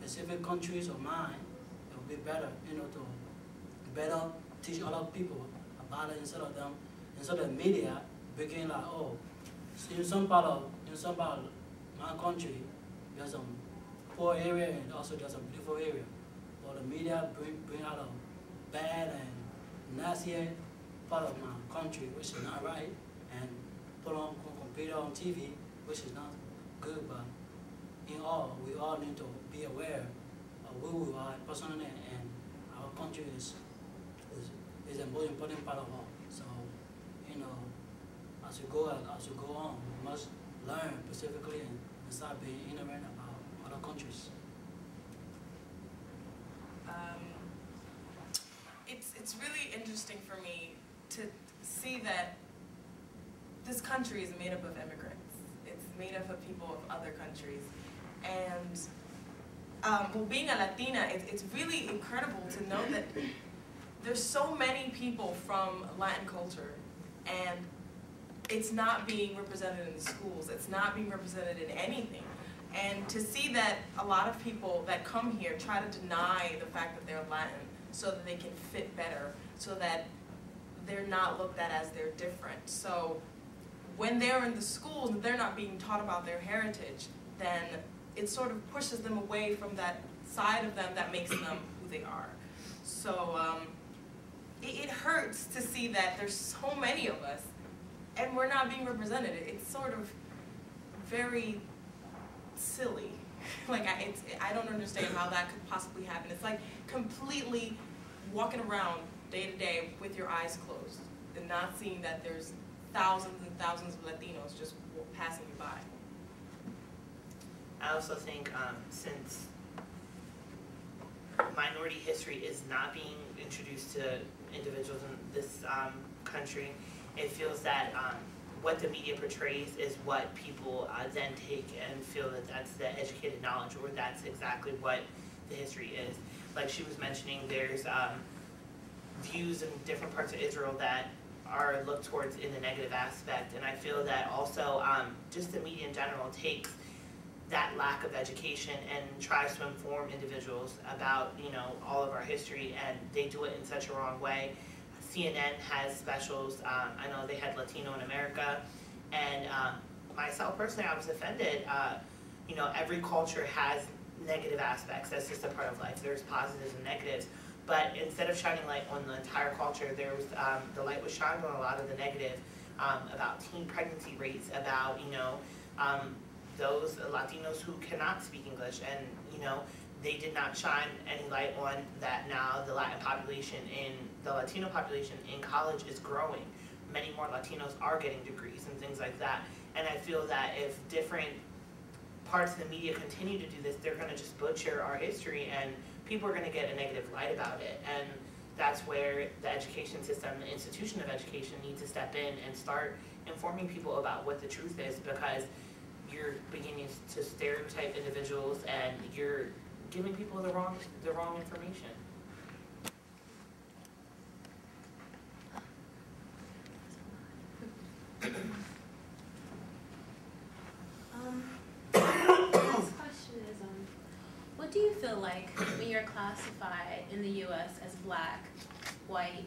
specific countries of mine, it would be better, to better teach other people about it instead of the media being like, oh, in some part of my country, there's some poor area and also there's some beautiful area. But the media bring out a bad and nasty part of my country, which is not right, and put on computer on TV, which is not good. But in all, we all need to be aware of who we are personally, and our country is the most important part of all. So, as you go on, we must learn specifically and start being ignorant about other countries. It's really interesting for me to see that this country is made up of immigrants. It's made up of people of other countries. And well, being a Latina, it's really incredible to know that there's so many people from Latin culture, and it's not being represented in the schools. It's not being represented in anything. And to see that a lot of people that come here try to deny the fact that they're Latin so that they can fit better, so that they're not looked at as they're different. So when they're in the schools and they're not being taught about their heritage, then it sort of pushes them away from that side of them that makes them who they are. So it hurts to see that there's so many of us and we're not being represented. It's sort of very silly. Like, I don't understand how that could possibly happen. It's like completely walking around day to day with your eyes closed and not seeing that there's thousands and thousands of Latinos just passing you by. I also think since minority history is not being introduced to individuals in this country, it feels that what the media portrays is what people then take and feel that that's the educated knowledge, or that's exactly what the history is. Like she was mentioning, there's views in different parts of Israel that are looked towards in the negative aspect, and I feel that also just the media in general takes that lack of education and tries to inform individuals about, all of our history, and they do it in such a wrong way. CNN has specials. I know they had Latino in America, and myself personally, I was offended. Every culture has negative aspects. That's just a part of life. There's positives and negatives, but instead of shining light on the entire culture, there was the light was shined on a lot of the negative about teen pregnancy rates, about those Latinos who cannot speak English, and they did not shine any light on that. Now the Latin population the Latino population in college is growing. Many more Latinos are getting degrees and things like that. And I feel that if different parts of the media continue to do this, they're going to just butcher our history, and people are going to get a negative light about it. And that's where the education system, the institution of education, needs to step in and start informing people about what the truth is, because you're beginning to stereotype individuals and you're giving people the wrong information. This question is, what do you feel like when you're classified in the U.S. as black, white,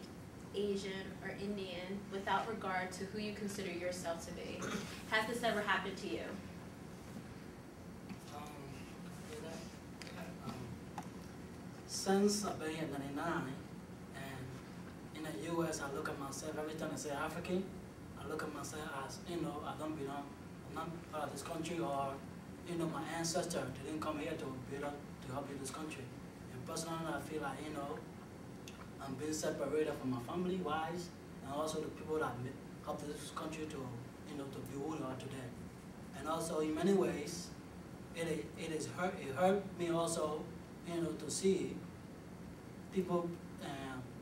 Asian, or Indian without regard to who you consider yourself to be? Has this ever happened to you? Since I've been here in 99, and in the U.S., I look at myself, every time I say African, I look at myself as, I don't belong, I'm not part of this country, or, my ancestor didn't come here to help build this country. And personally, I feel like, I'm being separated from my family wise, and also the people that helped this country to be who we are today. And also, in many ways, it hurt me also, to see people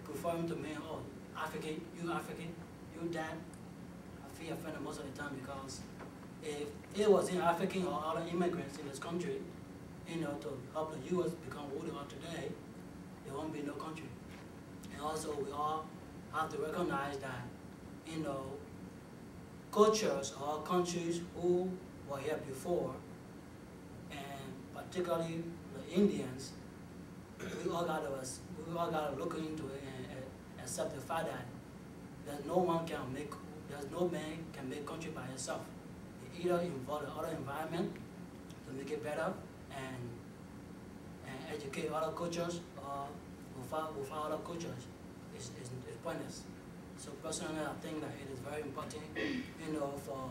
preferring to me, oh, African, you that. I feel offended most of the time, because if it wasn't African or other immigrants in this country, to help the U.S. become who they are today, there won't be no country. And also, we all have to recognize that, cultures or countries who were here before, and particularly the Indians, we all gotta look into it and accept the fact that there's no man can make country by itself. You either involve the other environment to make it better and educate other cultures, or without other cultures, it's pointless. So personally, I think that it is very important, for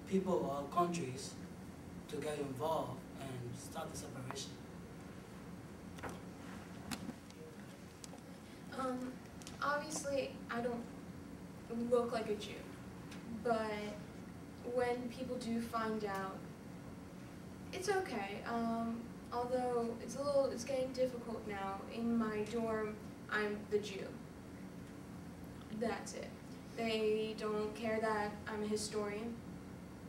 people or countries to get involved and start the separation. Obviously, I don't look like a Jew, but when people do find out, it's okay. Although it's getting difficult now. In my dorm, I'm the Jew. That's it. They don't care that I'm a historian,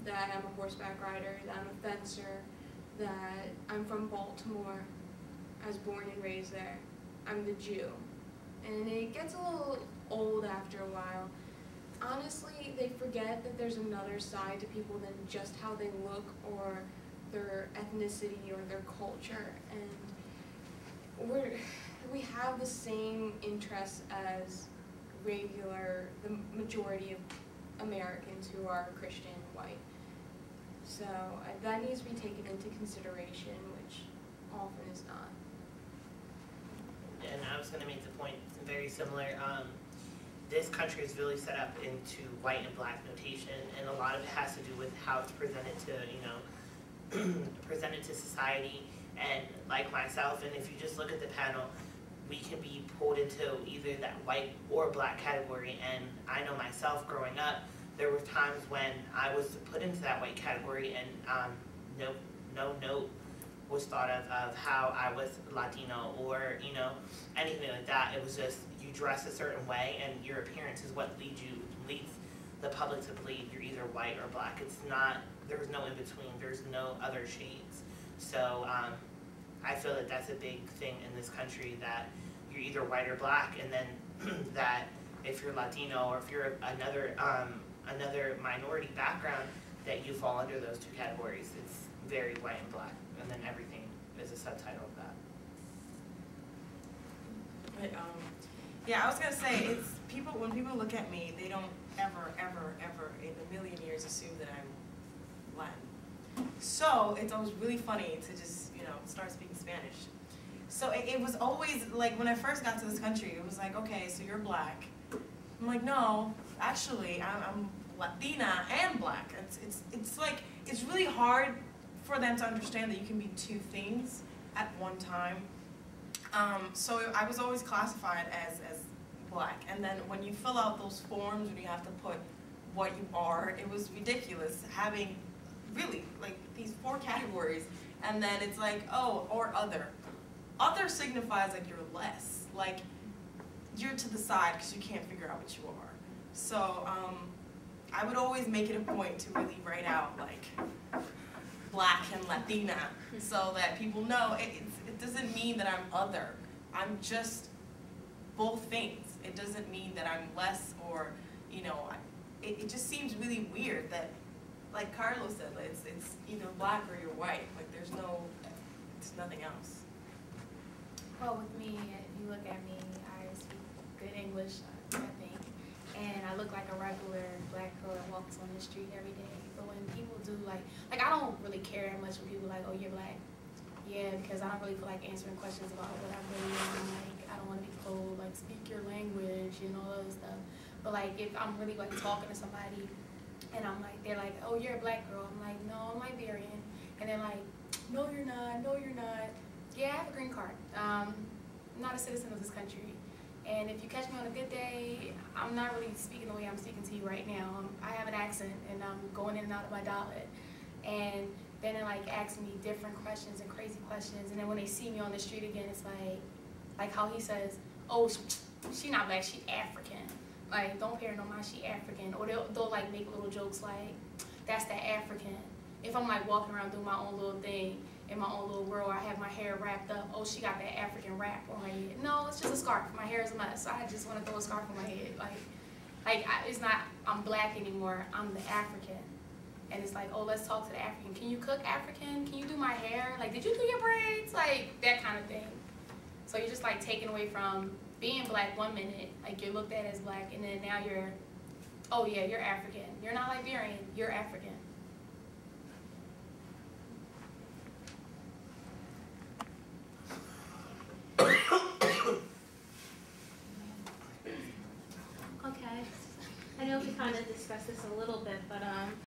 that I'm a horseback rider, that I'm a fencer, that I'm from Baltimore. I was born and raised there. I'm the Jew. And it gets a little old after a while. Honestly, they forget that there's another side to people than just how they look or their ethnicity or their culture. And we have the same interests as the majority of Americans who are Christian and white. So that needs to be taken into consideration, which often is not. And I was going to make the point very similar. This country is really set up into white and black notation, and a lot of it has to do with how it's presented to, presented to society. And like myself, and if you just look at the panel, we can be pulled into either that white or black category. And I know myself growing up, there were times when I was put into that white category, and no note was thought of how I was Latino or anything like that. It was just you dress a certain way, and your appearance is what leads the public to believe you're either white or black. It's not. There's no in between. There's no other shades. So I feel that that's a big thing in this country, that you're either white or black, and then that if you're Latino or if you're another minority background, that you fall under those two categories. It's very white and black, and then everything is a subtitle of that. But, yeah, I was gonna say, it's when people look at me, they don't ever in a million years assume that I'm Latin. So it's always really funny to just, start speaking Spanish. So it was always, like, when I first got to this country, it was like, okay, so you're black. I'm like, no, actually, I'm Latina and black. It's like, it's really hard for them to understand that you can be two things at one time. So I was always classified as black. And then when you fill out those forms and you have to put what you are, it was ridiculous having really like these 4 categories. And then it's like, oh, or other. Other signifies like you're less. Like you're to the side because you can't figure out what you are. So I would always make it a point to really write out like black and Latina so that people know it doesn't mean that I'm other. I'm just both things. It doesn't mean that I'm less or, it just seems really weird that, like Carlos said, it's either black or you're white. Like it's nothing else. Well, with me, if you look at me, I speak good English, I think, and I look like a regular black girl that walks on the street every day. But when people do like I don't really care that much when people are like, oh, you're black. Yeah, because I don't really feel like answering questions about what I really am. Like, I don't want to be told, like, speak your language and all that stuff. But, like, if I'm really, like, talking to somebody and I'm like, they're like, oh, you're a black girl. I'm like, no, I'm Liberian. And they're like, no, you're not. No, you're not. Yeah, I have a green card. I'm not a citizen of this country. And if you catch me on a good day, I'm not really speaking the way I'm speaking to you right now. I have an accent, and I'm going in and out of my dialect. And then they're like asking me different questions and crazy questions, and then when they see me on the street again, it's like how he says, oh, she not black, she African. Like, don't pay her no mind, she African. Or they'll like make little jokes like, that's that African. If I'm like walking around doing my own little thing in my own little world, I have my hair wrapped up, oh, she got that African wrap on her head. No, it's just a scarf. My hair is a mess, so I just want to throw a scarf on my head. It's not I'm black anymore, I'm the African. and it's like, oh, let's talk to the African. Can you cook African? Can you do my hair? Like, did you do your braids? Like, that kind of thing. So you're just like taken away from being black 1 minute, like you're looked at as black, and then now you're, oh yeah, you're African. You're not Liberian, you're African. Okay. I know we kind of discussed this a little bit, but